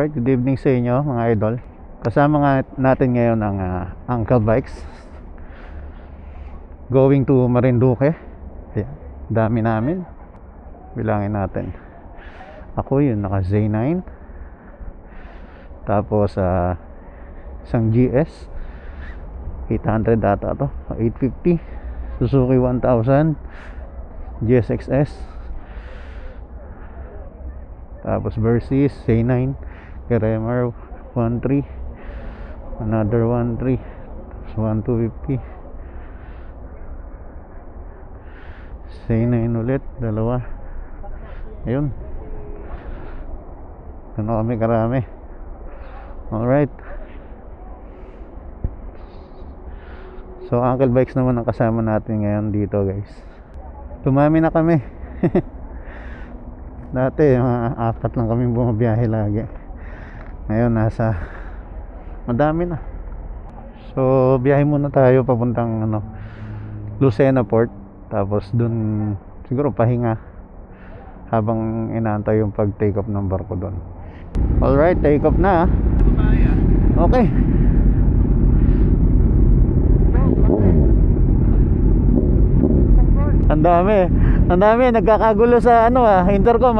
Alright, good evening sa inyo mga idol. Kasama nga natin ngayon ang Uncle Bikes going to Marinduque. Ayan, dami namin. Bilangin natin. Ako yun, naka Z9. Tapos isang GS 800 data to, 850. Suzuki 1000 GSXS. Tapos Versys Z9, Caremar 13, another 13, 1250, Z9 ulit, dalawa. Ayun, ano kami karami. Alright, so Uncle Bikes naman ang kasama natin ngayon dito, guys. Tumami na kami. Dati mga 4 lang kaming bumabiyahe lagi. Ngayon madami na. So biyahe muna tayo papuntang Lucena Port. Tapos dun siguro pahinga habang inaantay yung pag take off ng barko dun. Alright, take off na. Okay. Ang dami nagkakagulo sa intercom .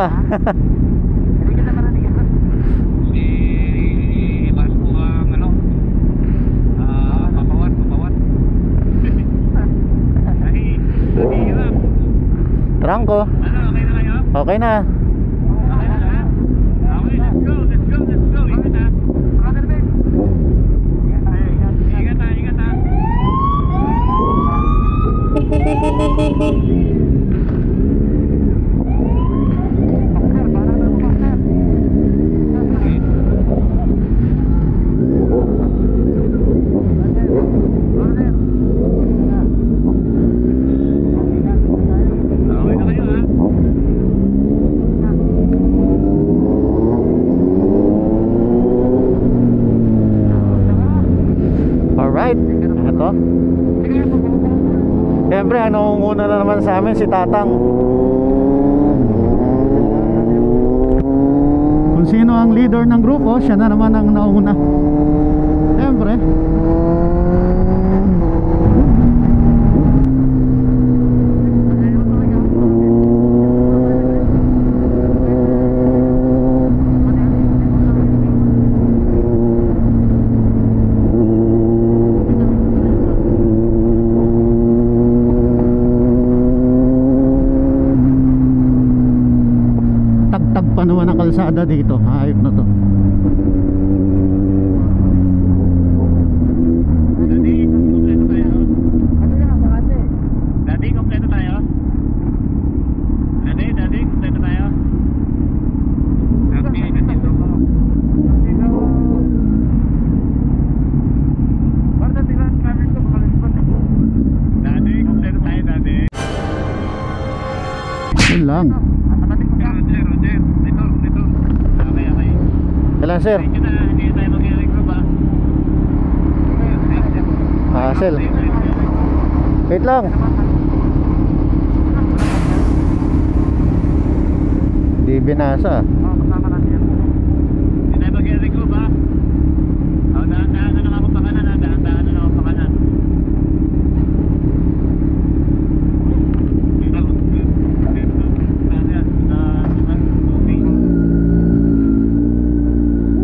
Trangko. Okay na. Ito. Siyempre, nangunguna na naman sa amin si Tatang. Kung sino ang leader ng grupo, siya na naman ang nauna. Siyempre. Panuan ng kalsada dito, hayop na to. Daddy, kompleto tayo. Daddy, kompleto tayo. Yun lang. Kailan, sir? Hindi tayo mag-i-regroup, sir. Wait lang. Di binasa. Hindi tayo mag-i-regroup, Daan-daan na lang ako pa kanan, Daan-daan na lang ako pa kanan.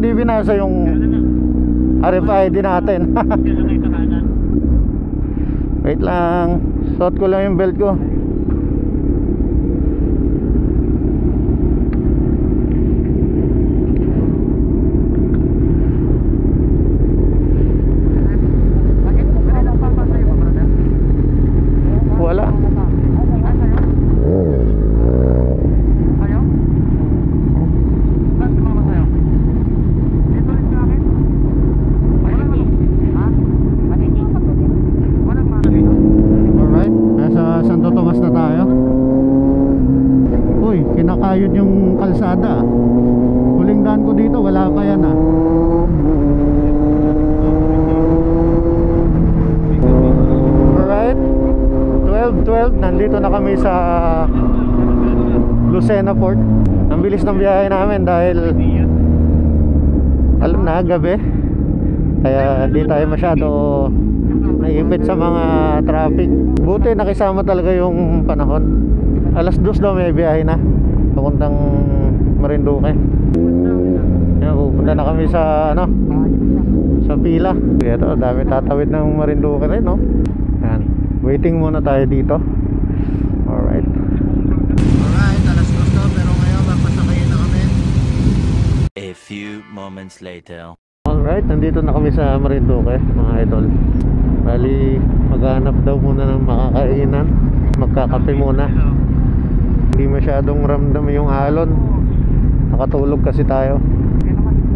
Hindi binasa yung RFID natin. Wait lang, suot ko lang yung belt ko. Wala. Santo Tomas na tayo. Uy, kinakayod yung kalsada. Huling daan ko dito, wala pa yan Alright, 12:12, nandito na kami sa Lucena Port. Ang bilis ng biyahe namin dahil alam na, gabi. Kaya di tayo masyado naiipit sa mga traffic. Buti nakisama talaga yung panahon. Alas 2 daw may biyahe na papuntang Marinduque. Yan, pupunta na kami sa ano, sa pila. Ito, dami tatawid ng Marinduque rin, no? Yan. Waiting muna tayo dito. Alright. Alright, alas 2 daw, pero ngayon magpasakayin na kami. A few moments later. Alright, nandito na kami sa Marinduque, mga idol. Bali, maghanap daw muna ng makakainan. Magkakape muna. Hindi masyadong ramdam yung alon. Nakatulog kasi tayo.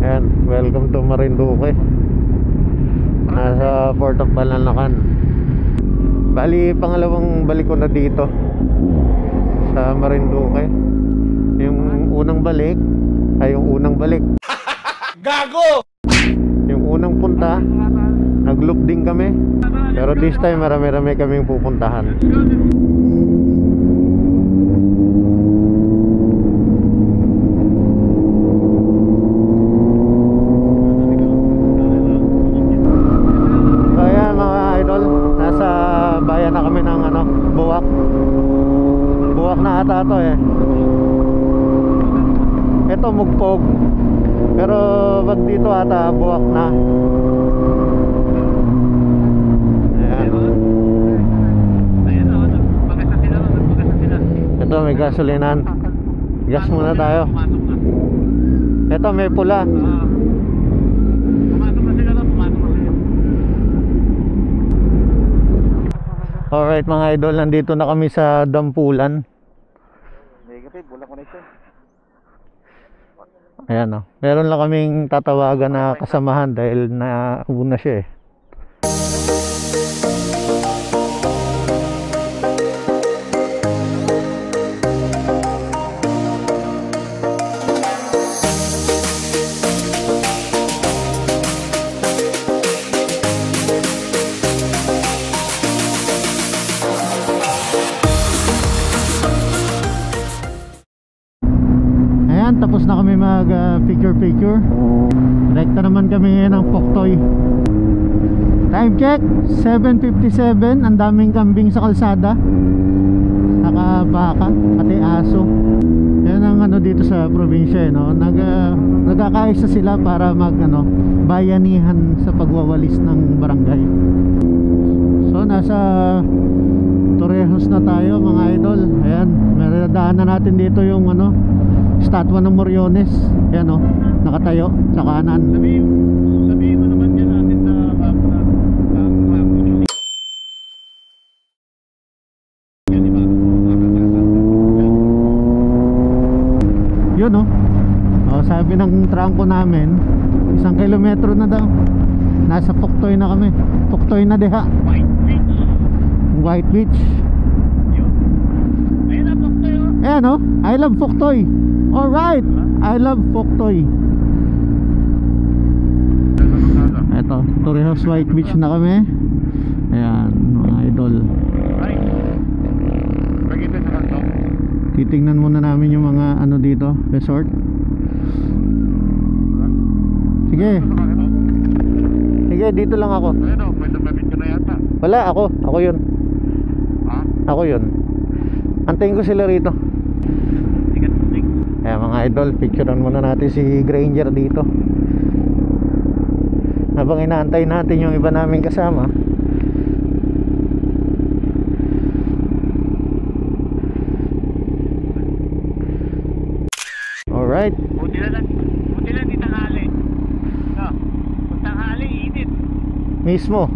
Ayan, welcome to Marinduque. Nasa Port of Balanacan. Bali, pangalawang balik ko na dito sa Marinduque. Yung unang balik ay yung unang balik. Gago! Yung unang punta, nag-loop din kami. Pero this time marami-rami kaming pupuntahan. So ayan mga idol, nasa bayan na kami ng ano, Buwak. Buwak na ata to eh. Ito Mugpog. Pero wag dito ata, Buwak na. Ito may gasolinan. Gas muna tayo. Ito may pula. Alright mga idol, nandito na kami sa Dampulan. Ayan o. Meron lang kaming tatawagan na kasamahan dahil nauna siya eh. Tapos na kami mag picture. Direkta naman kami ng Poktoy. Time check 7:57. Ang daming kambing sa kalsada, saka baka, pati aso. Yan ang ano dito sa probinsya, no? Nagkakaisa sila para mag ano, bayanihan sa pagwawalis ng barangay. So nasa Torrejos na tayo mga idol. Ayan, meron natin dito yung ano, statwa ng Moriones. Yan o, nakatayo sa kanan. Sabihin mo naman yan natin sa yun o. Sabi ng trangko namin 1 kilometro na daw. Nasa Poktoy na kami. Poktoy na deha. White Beach. Ayan o, Poktoy o. Ayan o, I love Poktoy. Alright, I love Poktoy. Eto, Torrejos White Beach na kami. Ayan, mga idol. Titingnan muna namin yung mga ano dito, resort. Sige. Sige, dito lang ako. Wala, ako yun. Ako yun. Antayin ko sila rito. Kaya mga idol, picturean muna natin si Granger dito habang inaantay natin yung iba naming kasama. Alright. Buti na di tanghali. Kung tanghali, init mismo.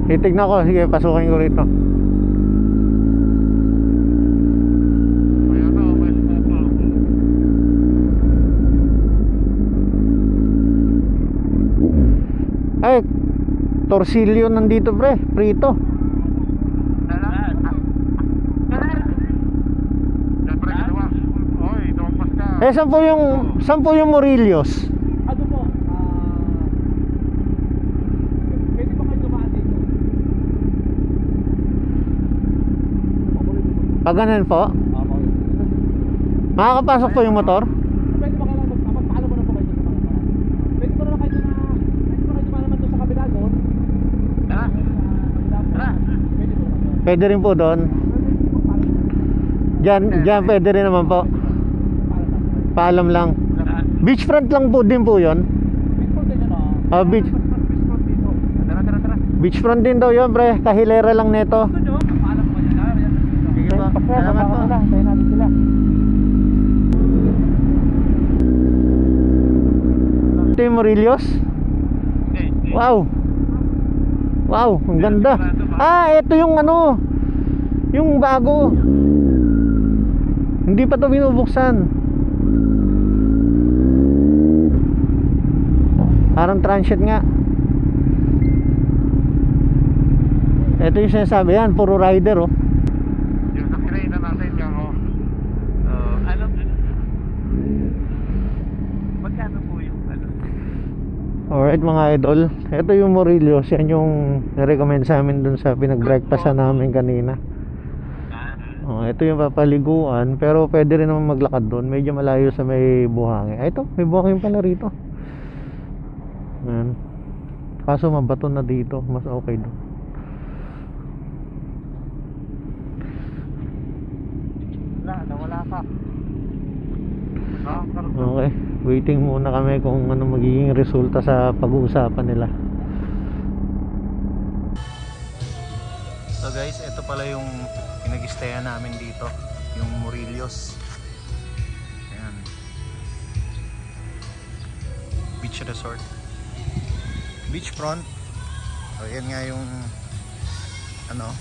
Titignan ko, sige, pasukin ko rito. Ay, torsilyo nandito pre, prito. Saan po yung Morillos? Ano po? Pwede ba kayo dumaan dito? Pag ganun po, Opo. makakapasok po yung motor? Pwede ba kailangan magpapalo mo na po kayo sa mga kanan? Pwede mo na kayo naman doon sa kabila doon. Tara. Tara. Pwede mo naman doon. Pwede rin po doon. Diyan pwede rin naman po. Paalam lang. Beachfront lang po din po yun. Beachfront din yun, oh. Beach. Beachfront dito. Tara. Beachfront din daw yun, pre. Kahilera lang neto. Paalam ko dyan. Sige po. Salamat po. Tayo natin sila. Ito yung Morillos. Wow. Wow, ang ganda. Ito yung ano, yung bago. Hindi pa to binubuksan. Parang transit nga. Ito yung sinasabi yan, puro rider oh. Yung nakirita natin yung alam magkano po yung ano? Alright mga idol, ito yung Morillos. Yan yung recommend sa amin dun sa pinag-breakfastan namin kanina. Ito yung papaliguan, pero pwede rin naman maglakad doon. Medyo malayo sa may buhangin. Ito, may buhangin pala rito. Ayan. Kaso mabato na dito, mas okay doon. Nawala ka. Okay, waiting muna kami kung ano magiging resulta sa pag-uusapan nila. So guys, ito pala yung pinag-stayan namin dito, yung Morillos. Ayan, beach resort, beachfront. So yan nga yung ano,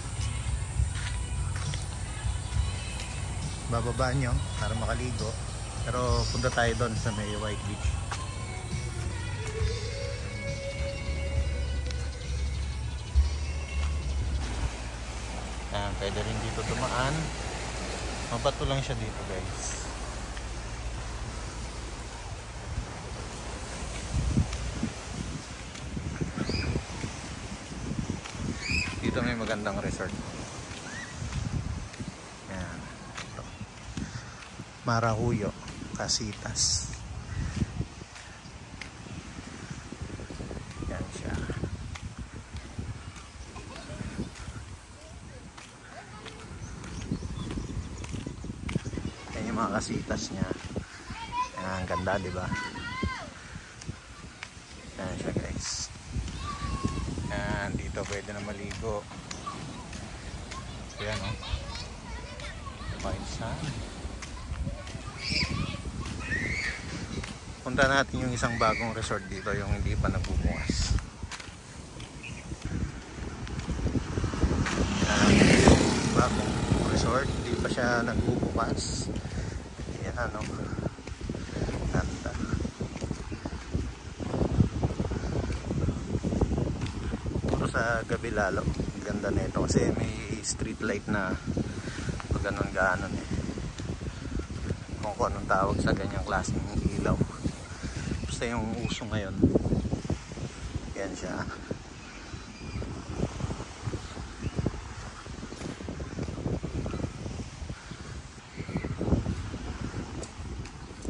bababa nyo para makaligo. Pero punta tayo doon sa may White Beach. Pwede rin dito dumaan. Mabato lang siya dito guys. Dito may magandang resort. Yan. Ito. Marahuyo, Casitas. Yan siya. Yan yung mga kasitas niya. Yan, ang ganda, di ba? Yan siya guys. Yan, dito pwede na maligo. Yan o. White sand. Punta natin yung isang bagong resort dito, yung hindi pa nagbubukas. Bagong resort, hindi pa siya nagbubukas. Yan ano, ganda. Puro sa gabi lalo, ganda nito kasi may street light na pag ganon eh. Kung anong tawag sa ganyang klaseng ilaw. Basta yung uso ngayon. Yan siya.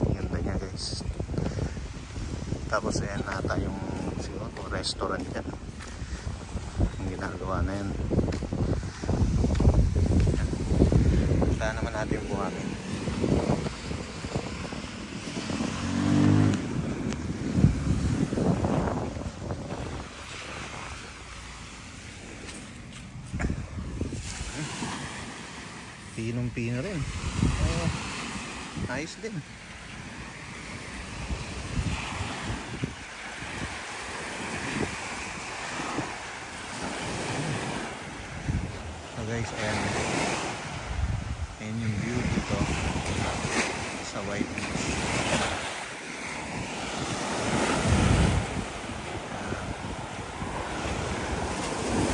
Ganda niya guys. Tapos ayan nata yung siguro restaurant yan. Yung ginagawa na yan. Punta naman natin yung buhangin. Pinong-pino rin. Ayos din. So guys, ayan yung view dito sa White Beach.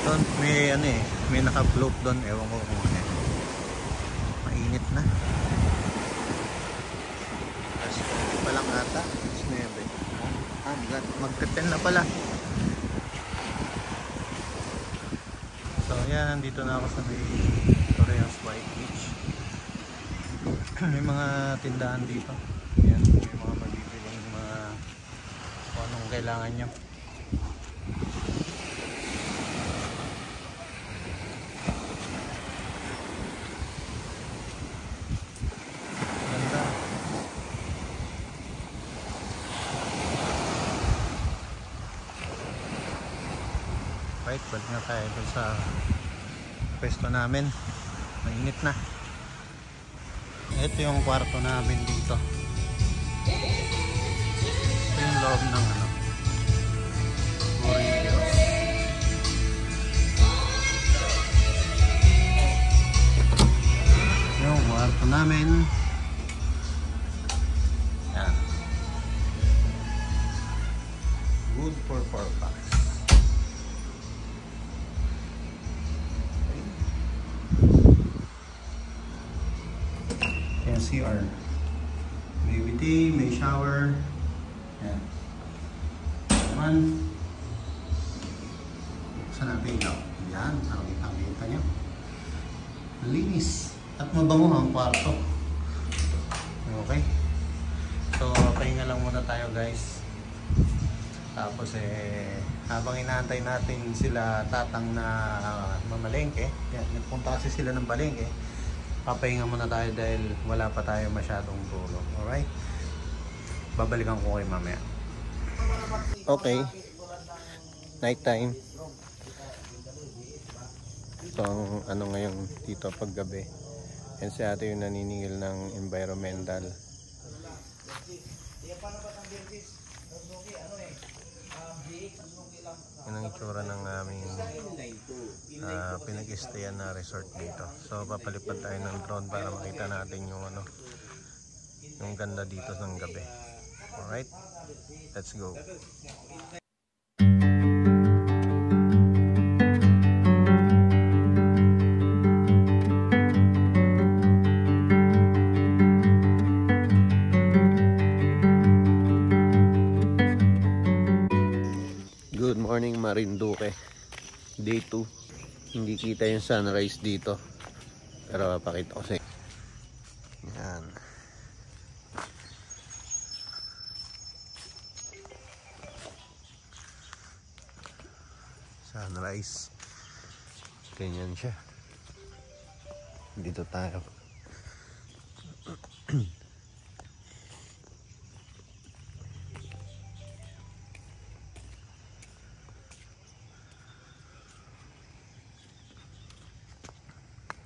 Doon may ano eh, may naka-float doon, ewan ko kung ano. Mainit na. Tapos hindi pa lang ata. Magte-10 na pala. So yan, nandito na ako sa may Torreos White Beach. May mga tindahan dito. Yan, may mga mabibiling mga kung anong kailangan nyo. Ganda. Right, balik na tayo dun sa pwesto namin. Mainit na. Ito yung kwarto namin dito. Ito yung loob ng ano, Murillos. Yung kwarto namin. Yan. Good for 4 packs. CR. May bidet, may shower. Yan. Naman. Saan natin ikaw? Yan. Nakikita nyo. Malinis. At mabango ang kwarto. Okay. So, pahinga lang muna tayo guys. Tapos habang inaantay natin sila tatang na mamalengke. Yan. Nagpunta kasi sila ng palengke. Papahinga muna tayo dahil wala pa tayo masyadong tulog. Alright? Babalikan ko kayo mamaya. Okay. Night time. Ito ang ano ngayon dito paggabi. Yan si ate yung naniningil ng environmental. Yan ang itsura ng aming pinag-stayan na resort dito. So papalipad tayo ng drone para makita natin yung ano, yung ganda dito ng gabi. Alright, let's go. Good morning Marinduque. Day 2. Hindi kita yung sunrise dito. Pero papakita ko sa inyo. Yan. Sunrise. Ganyan siya. Dito tayo.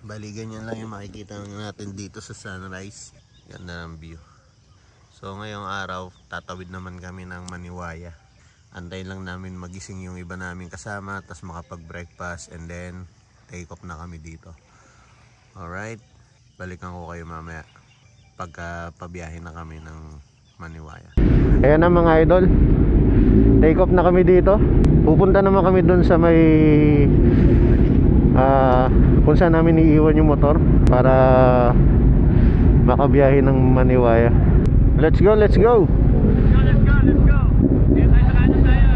Bali ganyan lang yung makikita natin dito sa sunrise. Ganda ng view. So ngayong araw tatawid naman kami ng Maniwaya. Antayin lang namin magising yung iba namin kasama, tapos makapag breakfast and then take off na kami dito. Alright, balikan ko kayo mamaya pagka pabiyahe na kami ng Maniwaya. Ayan na mga idol, take off na kami dito. Pupunta naman kami dun sa may kung saan namin iiwan yung motor para makabiyahe ng Maniwaya. Let's go, let's go. Let's go. Dito tayo sa kanan tayo.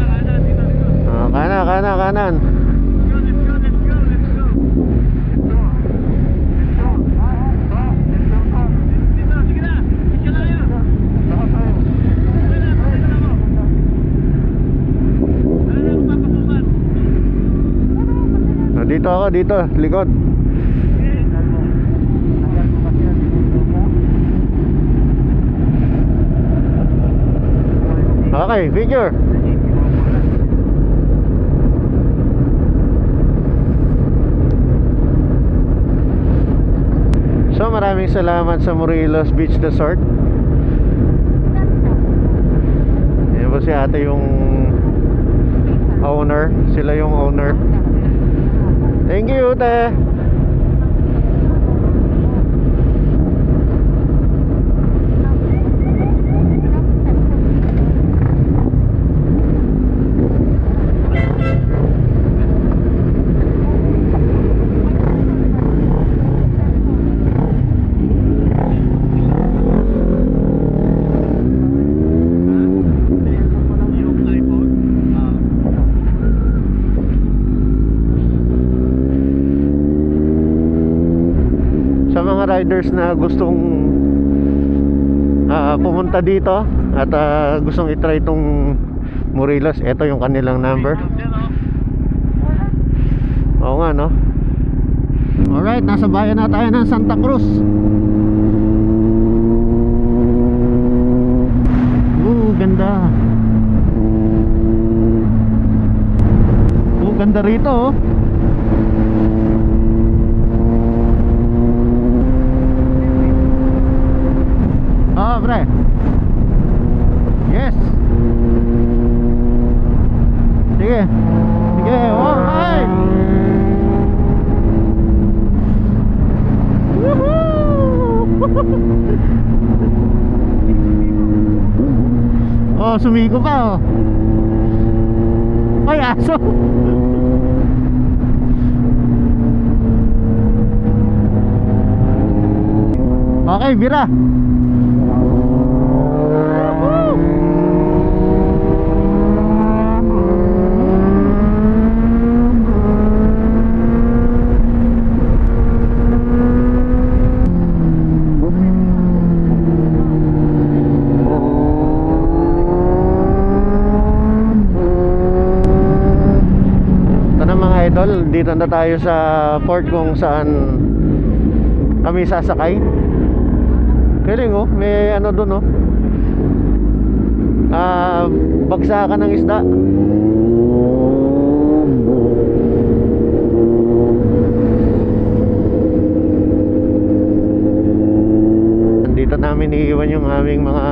Kanan. Let's go. Dito, sige na. Sige na tayo. Dito ako, dito, likod. Okay, figure. So maraming salamat sa Murillos Beach Resort. Yan po si ate yung owner. Sila yung owner. Thank you, te. Riders na gustong pumunta dito at gustong itry itong Morelos, ito yung kanilang number. Oo nga, no? Alright, nasa bayan na tayo ng Santa Cruz. Ganda. Ganda rito, oh. Pre. Yes. Sige. Sige, alright. Oh, sumigo pa, oh. Ay, aso. Okay, bira. Dito na tayo sa port kung saan kami sasakay. Galing, oh, may ano doon, oh, bagsakan ng isda. Dito namin iiwan yung aming mga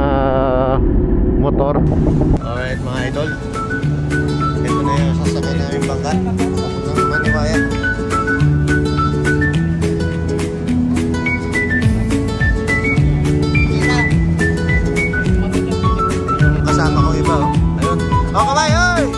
motor. Alright mga idol, ito na yung sasakay namin bangka ng Maniwaya. Yung kasama ko iba, oh. Ayun. Oh, kamay, oy!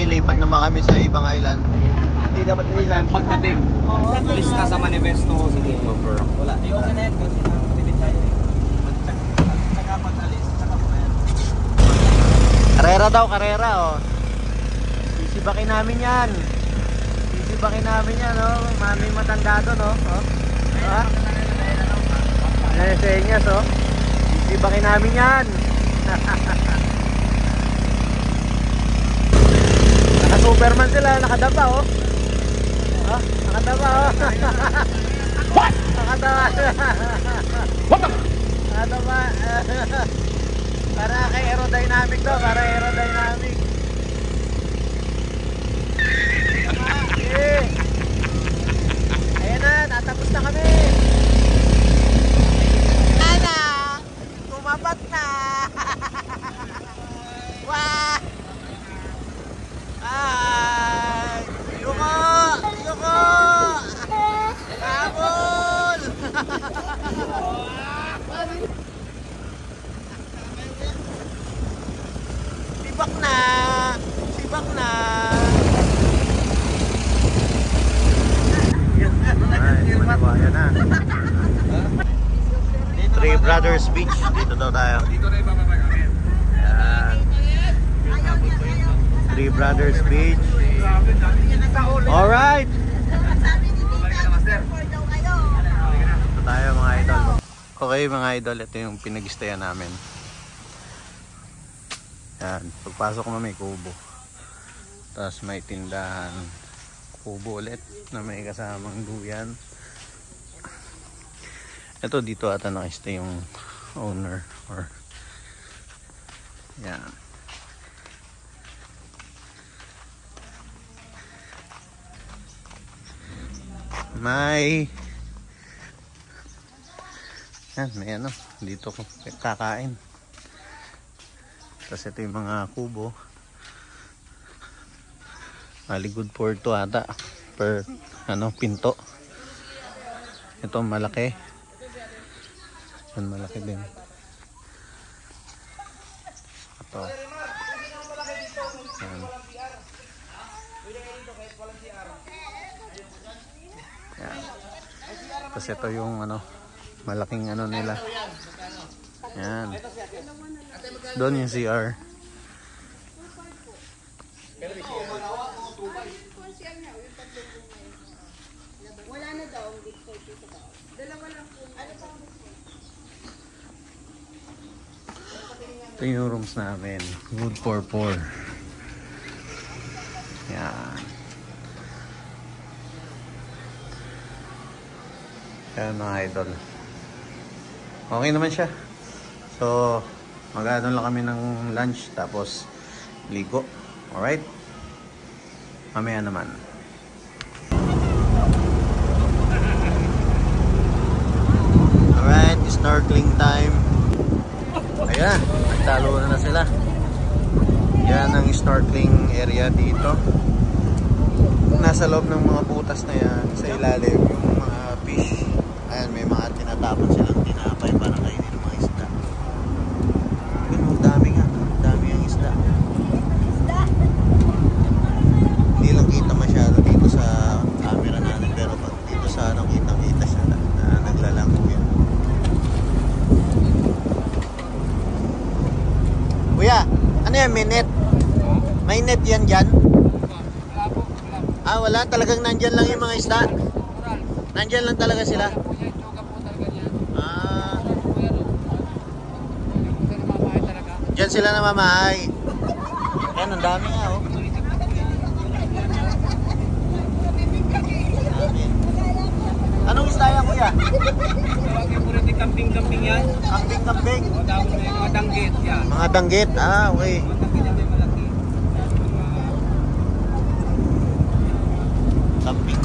Lipat naman kami sa ibang island. Hindi dapat island pagdating. Alis ka sa manifesto. Sige, over. Wala. Di okay na yan kasi nakapilip tayo. Saka pag-alis, saka po yan. Karera daw, karera, oh. Sisibakin namin yan. Sisibakin namin yan, oh. Maming matanda doon, oh. Ha? Senyas, oh. Sisibakin namin yan. Superman sila, nakadapa, oh. Oh, nakadapa, oh. What? Nakadapa. What the? Nakadapa. Para kay aerodynamic to, para aerodynamic. Okay. Ayan na, natapos na kami. Ana, tumapat na. Wow. Ay! Yuko! Yuko! Habol! Sibak na! Sibak na! Ay, Maniwaya na. Three Brothers Beach. Dito daw tayo. Dito na yung bababa. Three Brothers Beach. Alright. Ito tayo mga idol. Okay mga idol, ito yung pinag-stayan namin. Yan, pagpasok mo may kubo. Tapos may tindahan. Kubo ulit na may kasamang duyan. Ito dito ata nakistay yung owner or Yan. May ano dito ko kakain. Tapos ito yung mga kubo. Good for to ata per pinto. Ito malaki. Yan malaki din. Ito. Yan. Yan. Tapos ito yung malaking nila. Yan. Doon yung CR. Wala na daw ang big 40 sa daw. Dalawa lang po. Ano pa? Ito yung rooms namin. Good for 4. Yan. Yan mga idol. Okay naman siya. So, mag-ano lang kami ng lunch tapos ligo. Alright? Mamaya naman. Alright, snorkeling time. Ayan, nagtalo na sila. Yan ang snorkeling area dito. Nasa loob ng mga butas na yan, sa ilalim yung mga fish. Ayan, may mga tinatapon silang tinapay para kainin ng mga isda. Ang dami nga, dami ang isda. Hindi lang kita masyado dito sa camera natin, pero pag dito sa kitang-kita siya na naglalango yan. Kuya, ano yan, may net? May net yan dyan? Ah, wala. Talagang nandyan lang yung mga isda? Nandyan lang talaga sila? Ah. Dyan sila namamahay. Yan, ang dami nga, oh. Dami. Anong isda yan, kuya? Camping-camping yan. Camping-camping? Mga danggit yan. Mga danggit? Ah, okay. Camping.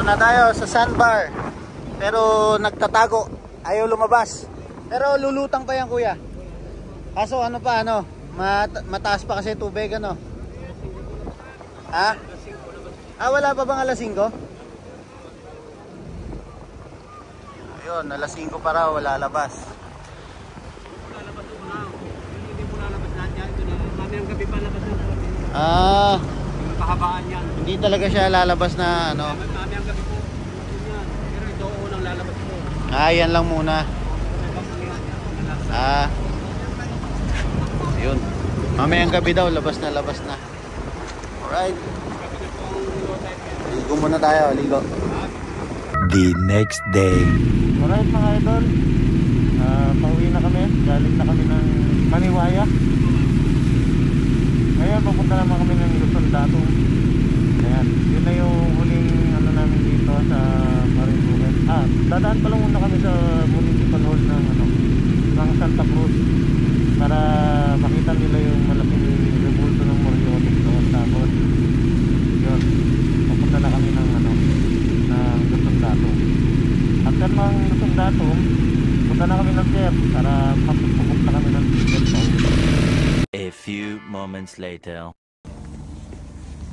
Na tayo sa sandbar, pero nagtatago, ayaw lumabas, pero lulutang pa yan, kuya. Kaso mataas pa kasi tubig, ha? Wala pa bang alas 5? Ayun, alas 5 pa raw, wala labas. Lalabas ko na. Hindi po lalabas lahat yan. Mamayang gabi pa labas na. Yung kahabaan yan. Hindi talaga siya lalabas na Mamayang gabi po. Pero ito unang lalabas po. yan lang muna. Yun. Mamayang gabi daw, labas na. Alright. Ligo muna tayo, ligo. The next day. Alright mga idol, pauwi na kami, galing na kami ng Maniwaya. Ngayon pupunta naman kami ng Luzon Datong. Ayan, yun na yung huling namin dito sa Marinduque. Dadaan pa lang muna kami sa municipal hall ng Santa Cruz para makita nila yung malaking rebulto ng Moriones doon. Tapos ng Luzon Datum, punta na kami ng pier para papupukok na kami ng ticket. A few moments later.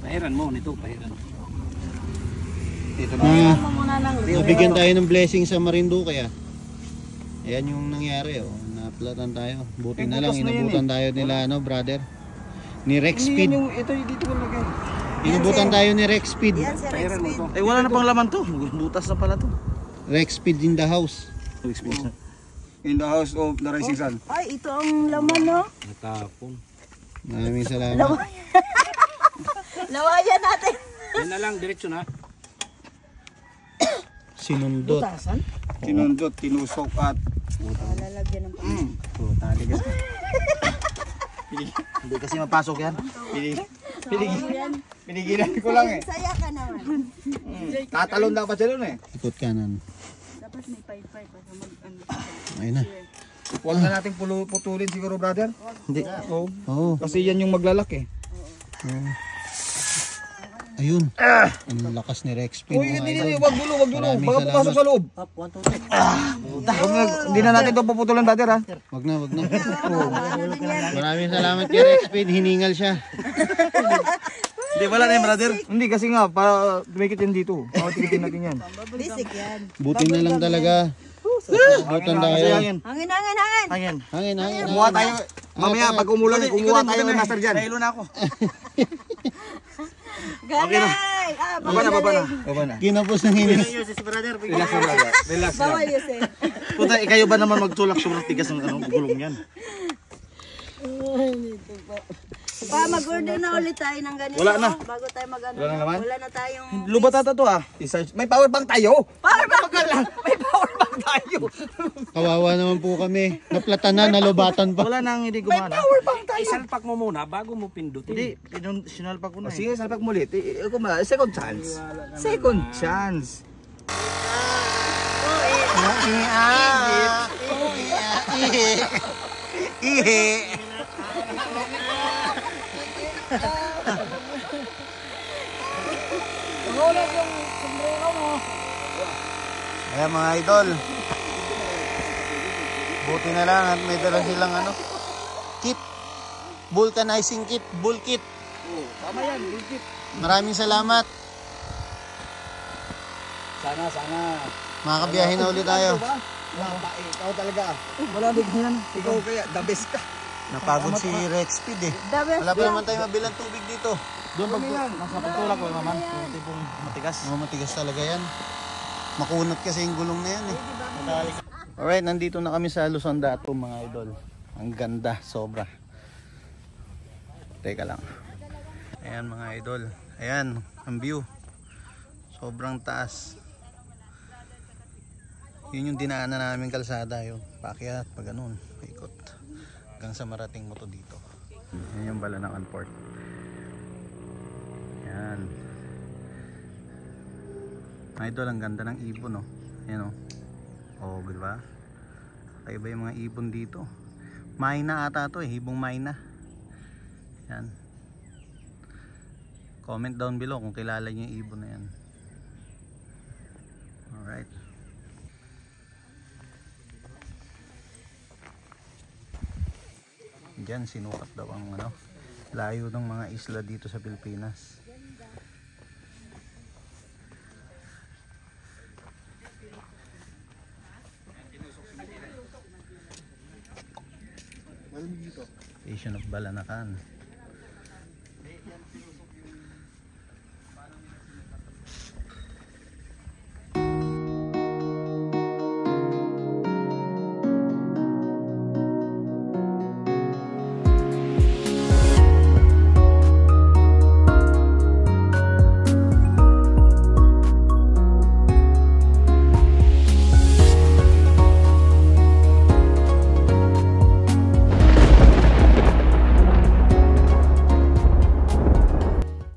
Pahiran mo nito, pahiran. Dito Kaya mo muna ng nabigyan tayo ng blessing sa Marinduque ah. Ayan yung nangyari oh. Naplatan tayo. Buti na lang inabutan tayo nila ano, brother. Ni Rex Speed. Ito dito ko lagay. Inabutan tayo ni Rex Speed. Yan si Rex Speed. Eh wala na pang laman to. Butas na pala to. Rex Speed in the house. In the house of the rising sun. Ay, ito ang laman, no? Natapon. Maraming salamat. Lawayan natin. Yan na lang, diretso na. Sinundot. Tinundot, tinusok at Lalagyan ng tali ka. Hindi kasi mapasok yan. Pinigilan ko lang eh. Saya ka naman. Tatalon dapat siya doon eh. Ikot kanan. Dapat may pay-pay para mag-ano. Ayun na. Huwag na nating putulin siguro, brother. Hindi. Oo. Oo. Kasi yan yung maglalak eh. Ayun. Ang lakas ni Rex Speed. Uy, mga hindi, idol. wag gulo. Maraming Baka salamat. papasok sa loob. Hindi na natin ito puputulan, brother ha. Wag na. Maraming salamat kay Rex Speed. Hiningal siya. Hindi, wala na yan, brother. Hindi, kasi nga, para tumikit yan dito. Tikitin natin yan. Basic yan. Buti na lang talaga. Butan tayo. Hangin. Hangin. Kumuha tayo. Mamaya, pag umulan, kumuha tayo ng master dyan. Nahilo na ako. Ganay! Baba na. Kinapos ng hinis. Relax na, brother. Relax na. Bawal Yusef. Puta, kayo ba naman magtulak sobrang tigas ng gulong yan? Pa, mag-order na ulit tayo ng ganito. Wala na. Bago tayo mag-ano. Wala na naman? Wala na tayong... Lubat ata to ah. May power bank tayo. Power bank! May power bank tayo. Kawawa naman po kami. Naplatan na, nalubatan pa. Wala nang hindi gumana. Power bank tayo! Isalpak mo muna bago mo pindutin. Hindi, sinalpak ko na. Sige, salpak mo ulit. Second chance. Second chance. Ayan mga idol. Buti na lang at may dala silang ano, kit. Vulcanizing kit, bull kit. Tama yan, bullshit. Maraming salamat. Sana. Makakabiyahe na ulit tayo. Ikaw talaga. Wala din yan. Ikaw kaya, the best ka. Napagod si Rex Speed eh. The best Wala pa naman tayo mabilang tubig dito. Doon pag nasa pagtulak ko naman. Yung tipong matigas. Matigas talaga yan. Makunat kasi yung gulong na yan eh. Alright, nandito na kami sa Luzon Datum mga idol. Ang ganda, sobra. Teka lang. Ayan mga idol. Ayan, ang view. Sobrang taas. Yun yung dinaanan namin kalsada yun. Paakyat, pag ganun. Ikot. Hanggang sa marating mo to dito. Yan yung Balanakan Port. Ayan. Idol, ang ganda ng ibon, no? Ayan, oh. Oh, diba? Kaiba yung mga ibon dito. Mayna ata to, eh. Hibong mayna. Ayan. Comment down below kung kilala niyo yung ibon na yan. Alright. Diyan, sinukat daw ang ano, layo ng mga isla dito sa Pilipinas. Station of Balanacan.